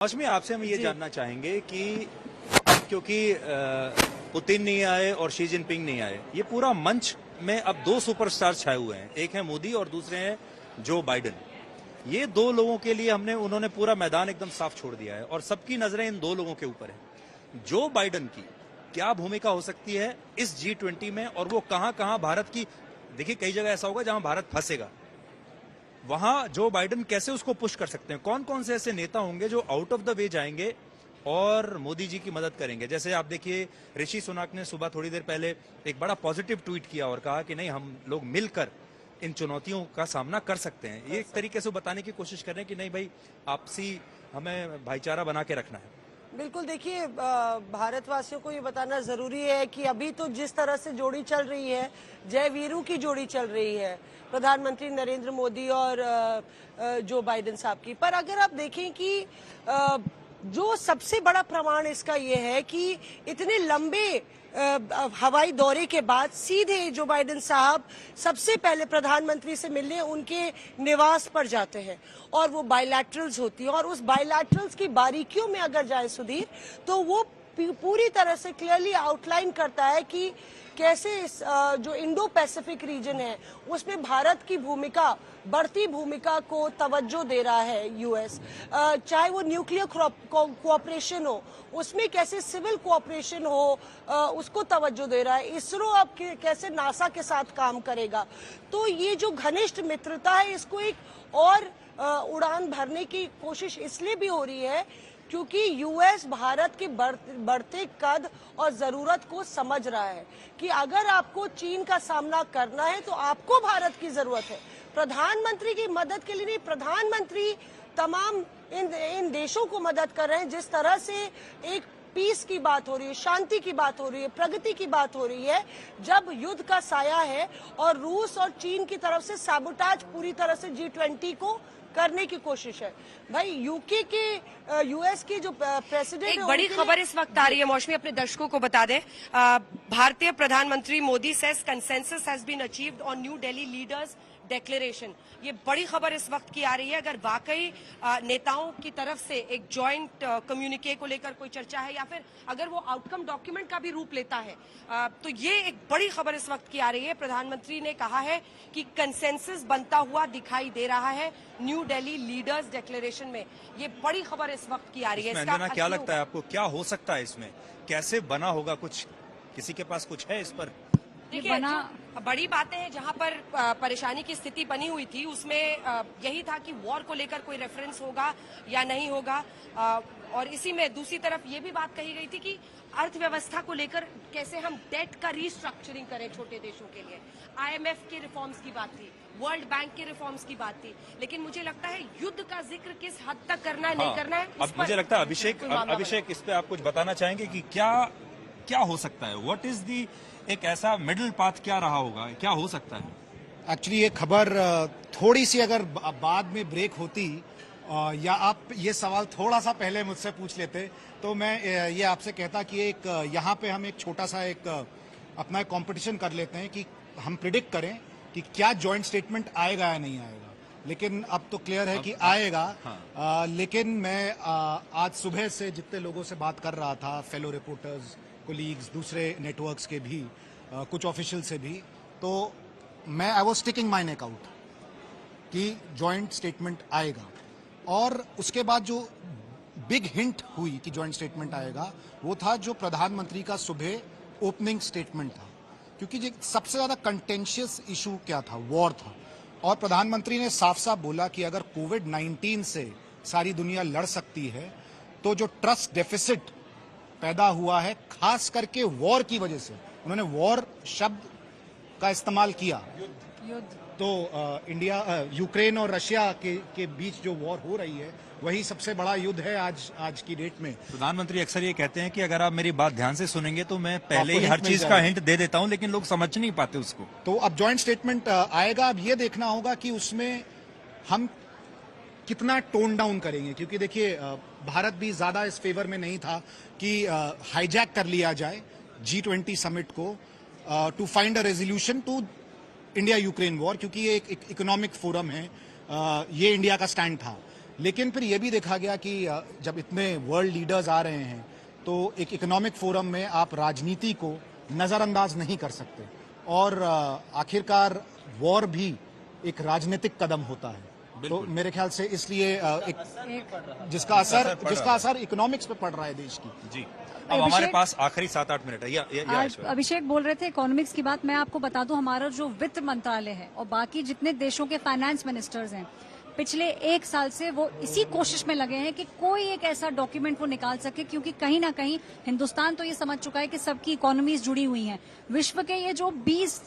मौसमी, आपसे हम ये जानना चाहेंगे कि क्योंकि पुतिन नहीं आए और शी जिनपिंग नहीं आए, ये पूरा मंच में अब दो सुपरस्टार छाए हुए हैं। एक है मोदी और दूसरे हैं जो बाइडेन। ये दो लोगों के लिए उन्होंने पूरा मैदान एकदम साफ छोड़ दिया है और सबकी नजरें इन दो लोगों के ऊपर है। जो बाइडेन की क्या भूमिका हो सकती है इस G20 में, और वो कहां कहां भारत की, देखिए कई जगह ऐसा होगा जहां भारत फंसेगा, वहां जो बाइडेन कैसे उसको पुश कर सकते हैं। कौन कौन से ऐसे नेता होंगे जो आउट ऑफ द वे जाएंगे और मोदी जी की मदद करेंगे। जैसे आप देखिए, ऋषि सुनाक ने सुबह थोड़ी देर पहले एक बड़ा पॉजिटिव ट्वीट किया और कहा कि नहीं, हम लोग मिलकर इन चुनौतियों का सामना कर सकते हैं। ये एक तरीके से बताने की कोशिश कर रहे हैं कि नहीं भाई, आपसी हमें भाईचारा बना के रखना है। बिल्कुल, देखिए भारतवासियों को ये बताना जरूरी है कि अभी तो जिस तरह से जोड़ी चल रही है, जय वीरू की जोड़ी चल रही है प्रधानमंत्री नरेंद्र मोदी और जो बाइडेन साहब की। पर अगर आप देखें कि जो सबसे बड़ा प्रमाण इसका ये है कि इतने लंबे हवाई दौरे के बाद सीधे जो बाइडेन साहब सबसे पहले प्रधानमंत्री से मिलने उनके निवास पर जाते हैं और वो बायलैटरल्स होती है। और उस बायलैटरल्स की बारीकियों में अगर जाए सुधीर, तो वो पूरी तरह से क्लियरली आउटलाइन करता है कि कैसे इस जो इंडो पैसिफिक रीजन है उसमें भारत की भूमिका, बढ़ती भूमिका को तवज्जो दे रहा है यूएस। चाहे वो न्यूक्लियर कोऑपरेशन हो, उसमें कैसे सिविल कोऑपरेशन हो, उसको तवज्जो दे रहा है। इसरो अब कैसे नासा के साथ काम करेगा। तो ये जो घनिष्ठ मित्रता है, इसको एक और उड़ान भरने की कोशिश इसलिए भी हो रही है क्योंकि यूएस भारत के बढ़ते कद और जरूरत को समझ रहा है कि अगर आपको चीन का सामना करना है तो आपको भारत की जरूरत है। प्रधानमंत्री की मदद के लिए नहीं, प्रधानमंत्री तमाम इन देशों को मदद कर रहे हैं। जिस तरह से एक पीस की बात हो रही है, शांति की बात हो रही है, प्रगति की बात हो रही है, जब युद्ध का साया है और रूस और चीन की तरफ से साबोटाज पूरी तरह से G20 को करने की कोशिश है। भाई यूके के यूएस की जो प्रेसिडेंट, एक बड़ी खबर इस वक्त आ रही है, मौसमी अपने दर्शकों को बता दें। भारतीय प्रधानमंत्री Modi says consensus has been achieved on New Delhi leaders declaration. ये बड़ी खबर इस वक्त की आ रही है। अगर वाकई नेताओं की तरफ से एक जॉइंट कम्युनिके को लेकर कोई चर्चा है या फिर अगर वो आउटकम डॉक्यूमेंट का भी रूप लेता है, तो ये एक बड़ी खबर इस वक्त की आ रही है। प्रधानमंत्री ने कहा है कि कंसेंसस बनता हुआ दिखाई दे रहा है न्यू दिल्ली लीडर्स डेक्लेरेशन में। ये बड़ी खबर इस वक्त की आ रही है। इसका क्या लगता है आपको, क्या हो सकता है इसमें, कैसे बना होगा? कुछ किसी के पास कुछ है इस पर? देखिए, बड़ी बातें हैं जहां पर परेशानी की स्थिति बनी हुई थी, उसमें यही था कि वॉर को लेकर कोई रेफरेंस होगा या नहीं होगा। और इसी में दूसरी तरफ ये भी बात कही गई थी कि अर्थव्यवस्था को लेकर कैसे हम डेट का रिस्ट्रक्चरिंग करें छोटे देशों के लिए। IMF के रिफॉर्म्स की बात थी, वर्ल्ड बैंक के रिफॉर्म्स की बात थी, लेकिन मुझे लगता है युद्ध का जिक्र किस हद तक करना है, नहीं करना है। अब मुझे लगता है अभिषेक इस पे आप कुछ बताना चाहेंगे कि क्या हो सकता है? व्हाट इज दी एक ऐसा मिडिल पाथ क्या रहा होगा, क्या हो सकता है? एक्चुअली ये खबर थोड़ी सी अगर बाद में ब्रेक होती या आप ये सवाल थोड़ा सा पहले मुझसे पूछ लेते तो मैं ये आपसे कहता कि एक यहाँ पे हम एक छोटा सा एक अपना कंपटीशन कर लेते हैं कि हम प्रिडिक्ट करें कि क्या जॉइंट स्टेटमेंट आएगा या नहीं आएगा। लेकिन अब तो क्लियर है कि आएगा। हाँ। लेकिन मैं आज सुबह से जितने लोगों से बात कर रहा था, फेलो रिपोर्टर्स, कोलीग्स, दूसरे नेटवर्क्स के भी, कुछ ऑफिशियल से भी, तो मैं I was taking my neck out कि जॉइंट स्टेटमेंट आएगा। और उसके बाद जो बिग हिंट हुई कि जॉइंट स्टेटमेंट आएगा, वो था जो प्रधानमंत्री का सुबह ओपनिंग स्टेटमेंट था। क्योंकि सबसे ज्यादा कंटेंशियस इशू क्या था? वॉर था। और प्रधानमंत्री ने साफ साफ बोला कि अगर कोविड-19 से सारी दुनिया लड़ सकती है तो जो ट्रस्ट डेफिसिट पैदा हुआ है खास करके वॉर की वजह से, उन्होंने वॉर शब्द का इस्तेमाल किया। युद्ध। तो इंडिया, यूक्रेन और रशिया के बीच जो वॉर हो रही है वही सबसे बड़ा युद्ध है आज की डेट में। प्रधानमंत्री अक्सर ये कहते हैं कि अगर आप मेरी बात ध्यान से सुनेंगे तो मैं पहले ही हर चीज का हिंट दे देता हूं, लेकिन लोग समझ नहीं पाते उसको। तो अब जॉइंट स्टेटमेंट आएगा। अब ये देखना होगा कि उसमें हम कितना टोन डाउन करेंगे, क्योंकि देखिए भारत भी ज्यादा इस फेवर में नहीं था कि हाईजैक कर लिया जाए G20 समिट को to find a resolution to India Ukraine war, क्योंकि ये एक इकोनॉमिक फोरम है। ये इंडिया का स्टैंड था। लेकिन फिर यह भी देखा गया कि जब इतने वर्ल्ड लीडर्स आ रहे हैं तो एक इकोनॉमिक फोरम में आप राजनीति को नजरअंदाज नहीं कर सकते, और आखिरकार वॉर भी एक राजनीतिक कदम होता है। तो मेरे ख्याल से इसलिए जिसका असर इकोनॉमिक्स पे पड़ रहा है देश की। जी, अब हमारे पास आखिरी 7-8 मिनट है। आज अभिषेक बोल रहे थे इकोनॉमिक्स की बात, मैं आपको बता दूं हमारा जो वित्त मंत्रालय है और बाकी जितने देशों के फाइनेंस मिनिस्टर्स हैं पिछले 1 साल से वो इसी कोशिश में लगे हैं कि कोई एक ऐसा डॉक्यूमेंट वो निकाल सके, क्योंकि कहीं ना कहीं हिंदुस्तान तो ये समझ चुका है कि सबकी इकोनॉमीज जुड़ी हुई हैं। विश्व के ये जो 20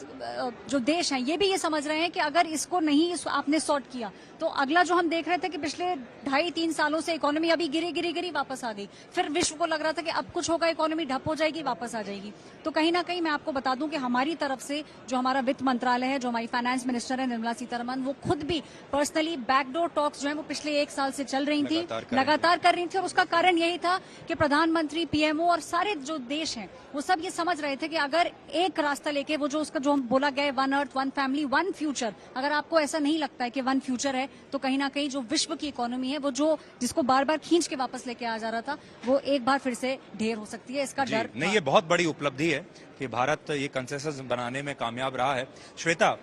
जो देश हैं ये भी ये समझ रहे हैं कि अगर इसको नहीं आपने सॉर्ट किया तो अगला जो हम देख रहे थे कि पिछले 2.5-3 सालों से इकोनॉमी अभी गिरी वापस आ गई, फिर विश्व को लग रहा था कि अब कुछ होगा, इकोनॉमी ठप हो जाएगी, वापस आ जाएगी। तो कहीं ना कहीं मैं आपको बता दूं कि हमारी तरफ से जो हमारा वित्त मंत्रालय है, जो हमारी फाइनेंस मिनिस्टर है निर्मला सीतारमण, वो खुद भी पर्सनली बैकडोर टॉक्स जो है वो पिछले 1 साल से चल रही थी, लगातार कर रही थी। और उसका कारण यही था कि प्रधानमंत्री, पीएमओ और सारे जो देश हैं वो सब ये समझ रहे थे कि अगर एक रास्ता लेके वो जो उसका जो बोला गया 1 अर्थ 1 फैमिली 1 फ्यूचर, अगर आपको ऐसा नहीं लगता है कि 1 फ्यूचर है तो कहीं ना कहीं जो विश्व की इकोनॉमी है वो जो जिसको बार बार खींच के वापस लेके आ जा रहा था वो एक बार फिर से ढेर हो सकती है। इसका डर नहीं, ये बहुत बड़ी उपलब्धि है कि भारत ये कंसेंसस बनाने में कामयाब रहा है। श्वेता,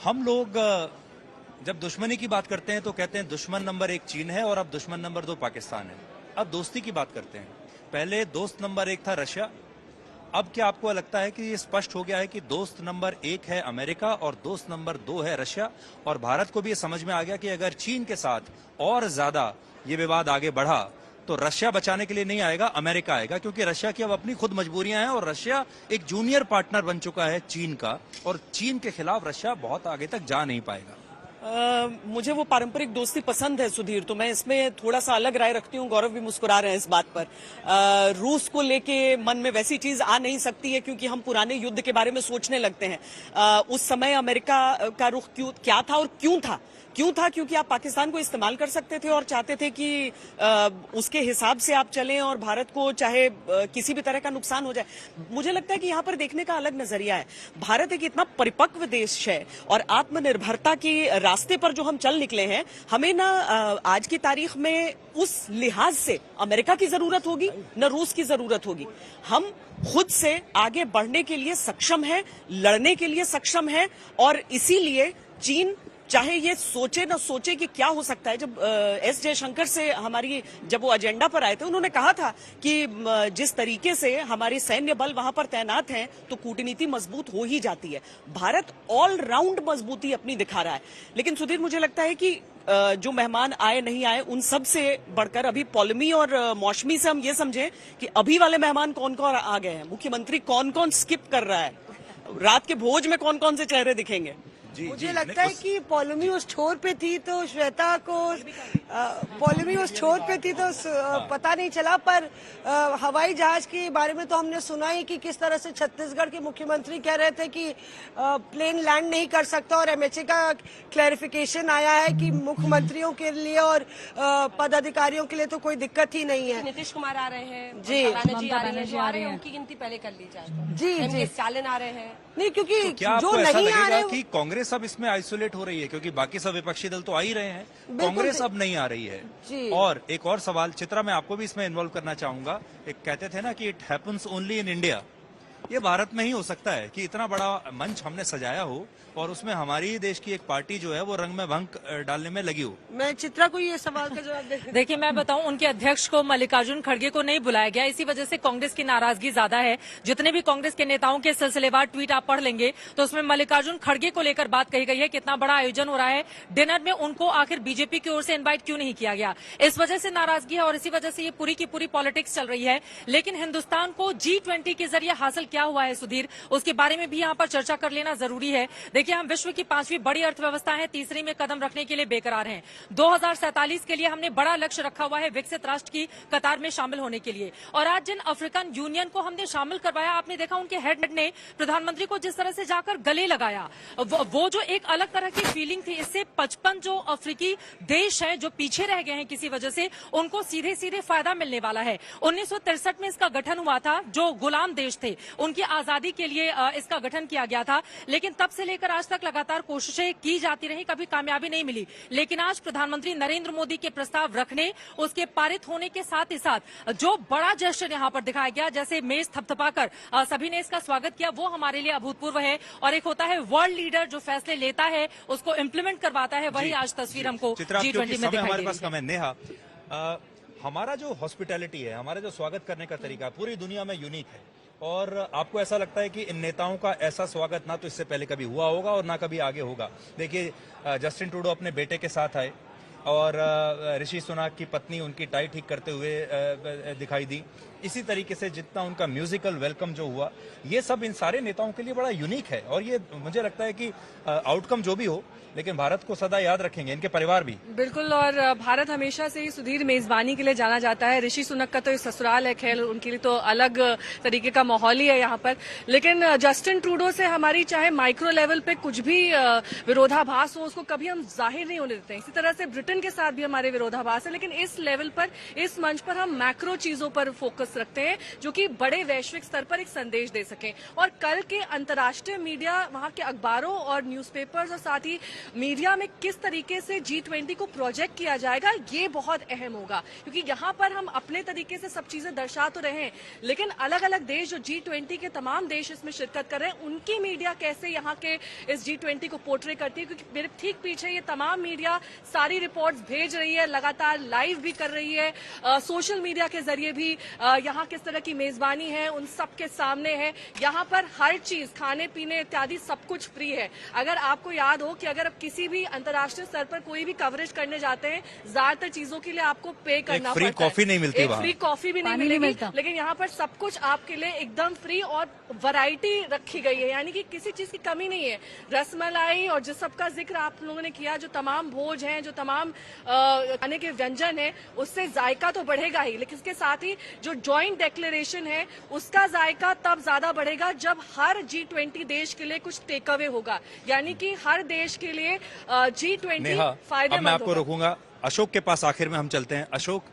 हम लोग जब दुश्मनी की बात करते हैं तो कहते हैं दुश्मन नंबर 1 चीन है और अब दुश्मन नंबर 2 पाकिस्तान है। अब दोस्ती की बात करते हैं, पहले दोस्त नंबर 1 था रशिया, अब क्या आपको लगता है कि ये स्पष्ट हो गया है कि दोस्त नंबर 1 है अमेरिका और दोस्त नंबर 2 है रशिया? और भारत को भी ये समझ में आ गया कि अगर चीन के साथ और ज्यादा ये विवाद आगे बढ़ा तो रशिया बचाने के लिए नहीं आएगा, अमेरिका आएगा, क्योंकि रशिया की अब अपनी खुद मजबूरियां हैं और रशिया एक जूनियर पार्टनर बन चुका है चीन का, और चीन के खिलाफ रशिया बहुत आगे तक जा नहीं पाएगा। मुझे वो पारंपरिक दोस्ती पसंद है सुधीर, तो मैं इसमें थोड़ा सा अलग राय रखती हूँ। गौरव भी मुस्कुरा रहे हैं इस बात पर। रूस को लेके मन में वैसी चीज आ नहीं सकती है क्योंकि हम पुराने युद्ध के बारे में सोचने लगते हैं। उस समय अमेरिका का रुख क्या था और क्यों था? क्योंकि आप पाकिस्तान को इस्तेमाल कर सकते थे और चाहते थे कि उसके हिसाब से आप चलें और भारत को चाहे किसी भी तरह का नुकसान हो जाए। मुझे लगता है कि यहाँ पर देखने का अलग नजरिया है। भारत एक इतना परिपक्व देश है और आत्मनिर्भरता के रास्ते पर जो हम चल निकले हैं, हमें ना आज की तारीख में उस लिहाज से अमेरिका की जरूरत होगी न रूस की जरूरत होगी। हम खुद से आगे बढ़ने के लिए सक्षम है, लड़ने के लिए सक्षम है, और इसीलिए चीन चाहे ये सोचे न सोचे कि क्या हो सकता है। जब एस जयशंकर से हमारी जब वो एजेंडा पर आए थे, उन्होंने कहा था कि जिस तरीके से हमारे सैन्य बल वहां पर तैनात हैं तो कूटनीति मजबूत हो ही जाती है। भारत ऑल राउंड मजबूती अपनी दिखा रहा है। लेकिन सुधीर, मुझे लगता है कि जो मेहमान आए नहीं आए उन सब से बढ़कर अभी पौलमी और मौसमी से हम ये समझें कि अभी वाले मेहमान कौन कौन आ गए हैं, मुख्यमंत्री कौन कौन स्किप कर रहा है, रात के भोज में कौन कौन से चेहरे दिखेंगे। मुझे लगता है कि पौलमी उस छोर पे थी तो श्वेता को पौलमी उस छोर पे थी तो पता नहीं चला, पर हवाई जहाज के बारे में तो हमने सुना ही कि किस तरह से छत्तीसगढ़ के मुख्यमंत्री कह रहे थे कि प्लेन लैंड नहीं कर सकता, और एमएचए का क्लैरिफिकेशन आया है कि मुख्यमंत्रियों के लिए और पदाधिकारियों के लिए तो कोई दिक्कत ही नहीं है। नीतीश कुमार आ रहे हैं, जी, ममता बनर्जी आ रहे हैं, उनकी गिनती पहले कर ली जाए। जी, स्टालिन आ रहे हैं। नहीं, क्योंकि तो क्या जो आपको ऐसा नहीं आ लगेगा रहे कि कांग्रेस अब इसमें आइसोलेट हो रही है, क्योंकि बाकी सब विपक्षी दल तो आ ही रहे हैं, कांग्रेस अब नहीं आ रही है? जी। और एक और सवाल, चित्रा, मैं आपको भी इसमें इन्वॉल्व करना चाहूंगा। एक कहते थे ना कि it happens only in India, ये भारत में ही हो सकता है कि इतना बड़ा मंच हमने सजाया हो और उसमें हमारी देश की एक पार्टी जो है वो रंग में भंग डालने में लगी हो। मैं चित्रा को ये सवाल का जवाब दे। देखिए, मैं बताऊं, उनके अध्यक्ष को मल्लिकार्जुन खड़गे को नहीं बुलाया गया, इसी वजह से कांग्रेस की नाराजगी ज्यादा है। जितने भी कांग्रेस के नेताओं के सिलसिलेवार ट्वीट आप पढ़ लेंगे तो उसमें मल्लिकार्जुन खड़गे को लेकर बात कही गई है कि इतना बड़ा आयोजन हो रहा है, डिनर में उनको आखिर बीजेपी की ओर से इन्वाइट क्यों नहीं किया गया। इस वजह से नाराजगी है और इसी वजह से ये पूरी की पूरी पॉलिटिक्स चल रही है। लेकिन हिंदुस्तान को G20 के जरिए हासिल क्या हुआ है सुधीर, उसके बारे में भी यहाँ पर चर्चा कर लेना जरूरी है। देखिए, हम विश्व की 5वीं बड़ी अर्थव्यवस्था है, तीसरी में कदम रखने के लिए बेकरार हैं। 2047 के लिए हमने बड़ा लक्ष्य रखा हुआ है विकसित राष्ट्र की कतार में शामिल होने के लिए। और आज जिन अफ्रीकन यूनियन को हमने शामिल करवाया, आपने देखा उनके हेड ने प्रधानमंत्री को जिस तरह से जाकर गले लगाया, वो जो एक अलग तरह की फीलिंग थी, इससे 55 जो अफ्रीकी देश हैं जो पीछे रह गए हैं किसी वजह से, उनको सीधे सीधे फायदा मिलने वाला है। 1963 में इसका गठन हुआ था, जो गुलाम देश थे उनकी आजादी के लिए इसका गठन किया गया था। लेकिन तब से लेकर आज तक लगातार कोशिशें की जाती रही, कभी कामयाबी नहीं मिली। लेकिन आज प्रधानमंत्री नरेंद्र मोदी के प्रस्ताव रखने, उसके पारित होने के साथ ही साथ जो बड़ा जश्न यहाँ पर दिखाया गया, जैसे मेज थपथपाकर सभी ने इसका स्वागत किया, वो हमारे लिए अभूतपूर्व है। और एक होता है वर्ल्ड लीडर जो फैसले लेता है उसको इम्प्लीमेंट करवाता है, वही आज तस्वीर हमको G20 में दिखाई दे रही है। नेहा, हमारा जो हॉस्पिटैलिटी है, हमारा जो स्वागत करने का तरीका पूरी दुनिया में यूनिक है। और आपको ऐसा लगता है कि इन नेताओं का ऐसा स्वागत ना तो इससे पहले कभी हुआ होगा और ना कभी आगे होगा। देखिए, जस्टिन ट्रूडो अपने बेटे के साथ आए और ऋषि सुनाक की पत्नी उनकी टाई ठीक करते हुए दिखाई दी। इसी तरीके से जितना उनका म्यूजिकल वेलकम जो हुआ, ये सब इन सारे नेताओं के लिए बड़ा यूनिक है। और ये मुझे लगता है कि आउटकम जो भी हो, लेकिन भारत को सदा याद रखेंगे, इनके परिवार भी। बिल्कुल, और भारत हमेशा से ही सुधीर मेजबानी के लिए जाना जाता है। ऋषि सुनक का तो एक ससुराल है, खेल उनके लिए तो अलग तरीके का माहौल ही है यहाँ पर। लेकिन जस्टिन ट्रूडो से हमारी चाहे माइक्रो लेवल पे कुछ भी विरोधाभास हो, उसको कभी हम जाहिर नहीं होने देते हैं। इसी तरह से ब्रिटेन के साथ भी हमारे विरोधाभास है, लेकिन इस लेवल पर, इस मंच पर हम मैक्रो चीजों पर फोकस रखते हैं जो कि बड़े वैश्विक स्तर पर एक संदेश दे सकें। और कल के अंतर्राष्ट्रीय मीडिया, वहां के अखबारों और न्यूज़पेपर्स और साथ ही मीडिया में किस तरीके से G20 को प्रोजेक्ट किया जाएगा, ये बहुत अहम होगा। क्योंकि यहाँ पर हम अपने तरीके से सब चीजें दर्शा तो रहे हैं, लेकिन अलग अलग देश जो G20 के तमाम देश इसमें शिरकत कर रहे हैं, उनकी मीडिया कैसे यहाँ के इस G20 को पोर्ट्रे करती है। क्योंकि मेरे ठीक पीछे ये तमाम मीडिया सारी रिपोर्ट्स भेज रही है, लगातार लाइव भी कर रही है, सोशल मीडिया के जरिए भी यहाँ किस तरह की मेजबानी है उन सब के सामने है। यहाँ पर हर चीज, खाने पीने इत्यादि सब कुछ फ्री है। अगर आपको याद हो कि अगर आप किसी भी अंतर्राष्ट्रीय स्तर पर कोई भी कवरेज करने जाते हैं, ज्यादातर चीजों के लिए आपको पे करना पड़ता है। फ्री कॉफी नहीं मिलती, फ्री कॉफी भी नहीं मिलेगी, लेकिन यहाँ पर सब कुछ आपके लिए एकदम फ्री और वैरायटी रखी गई है, यानी कि किसी चीज की कमी नहीं है। रसमलाई और जिस सबका जिक्र आप लोगों ने किया, जो तमाम भोज हैं, जो तमाम खाने के व्यंजन है, उससे जायका तो बढ़ेगा ही, लेकिन इसके साथ ही जो जॉइंट डिक्लेरेशन है उसका जायका तब ज्यादा बढ़ेगा जब हर G20 देश के लिए कुछ टेक अवे होगा, यानी कि हर देश के लिए G20 फायदेमंद होगा। मैं आपको रोकूंगा, अशोक के पास आखिर में हम चलते हैं। अशोक,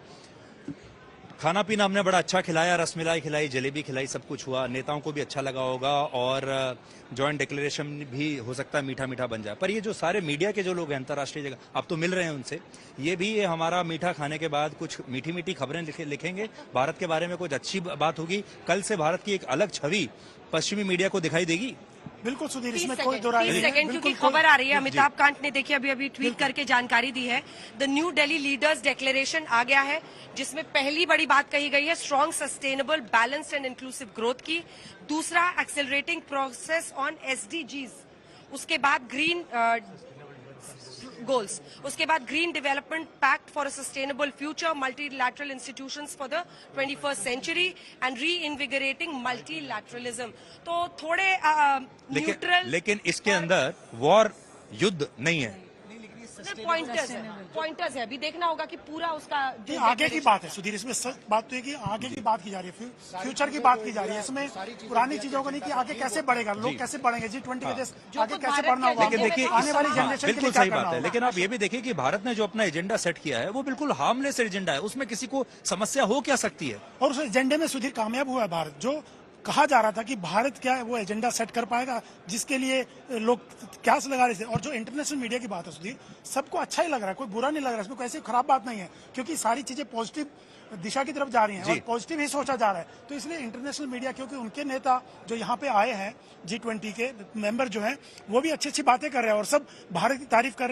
खाना पीना हमने बड़ा अच्छा खिलाया, रसमलाई खिलाई, जलेबी खिलाई, सब कुछ हुआ, नेताओं को भी अच्छा लगा होगा और जॉइंट डिक्लेरेशन भी हो सकता है मीठा मीठा बन जाए। पर ये जो सारे मीडिया के जो लोग हैं अंतर्राष्ट्रीय जगह, आप तो मिल रहे हैं उनसे, ये भी ये हमारा मीठा खाने के बाद कुछ मीठी मीठी खबरें लिखेंगे, भारत के बारे में कुछ अच्छी बात होगी, कल से भारत की एक अलग छवि पश्चिमी मीडिया को दिखाई देगी। बिल्कुल सुधीर, इसमें कोई दो राय नहीं है। क्योंकि खबर आ रही है, अमिताभ कांत ने देखिए अभी ट्वीट करके जानकारी दी है। The New Delhi leaders declaration आ गया है, जिसमें पहली बड़ी बात कही गई है strong, sustainable, balanced and inclusive growth की। दूसरा, एक्सेलरेटिंग प्रोसेस ऑन SDGs। उसके बाद ग्रीन goals. उसके बाद green development pact for a sustainable future, multilateral institutions for the 21st century and reinvigorating multilateralism. तो थोड़े न्यूट्रल, लेकिन इसके अंदर वॉर, युद्ध नहीं है, पॉइंटर्स है। अभी देखना होगा कि पूरा उसका ये आगे की बात है सुधीर, इसमें सच बात तो है कि आगे की बात की जा रही है, फ्यूचर की बात की जा रही है। इसमें पुरानी चीजों को नहीं कि आगे कैसे बढ़ेगा, लोग कैसे बढ़ेंगे, G20 के देश आगे कैसे बढ़ना होगा, लेकिन देखिए आने वाली जनरेशन के लिए बिल्कुल क्या सही करना बात है। होगा। लेकिन आप ये भी देखिए कि भारत ने जो अपना एजेंडा सेट किया है वो बिल्कुल हार्मलेस एजेंडा है, उसमें किसी को समस्या हो क्या सकती है। और उस एजेंडे में सुधीर कामयाब हुआ है भारत। जो कहा जा रहा था कि भारत क्या है वो एजेंडा सेट कर पाएगा, जिसके लिए लोग क्यास लगा रहे थे। और जो इंटरनेशनल मीडिया की बात है सुधीर, सबको अच्छा ही लग रहा है, कोई बुरा नहीं लग रहा है, इसमें कोई ऐसी खराब बात नहीं है, क्योंकि सारी चीजें पॉजिटिव दिशा की तरफ जा रही हैं और पॉजिटिव ही सोचा जा रहा है। तो इसलिए इंटरनेशनल मीडिया, क्योंकि उनके नेता जो यहाँ पे आए हैं G20 के मेंबर जो हैं, वो भी अच्छी अच्छी बातें कर रहे हैं और सब भारत की तारीफ कर रहे हैं।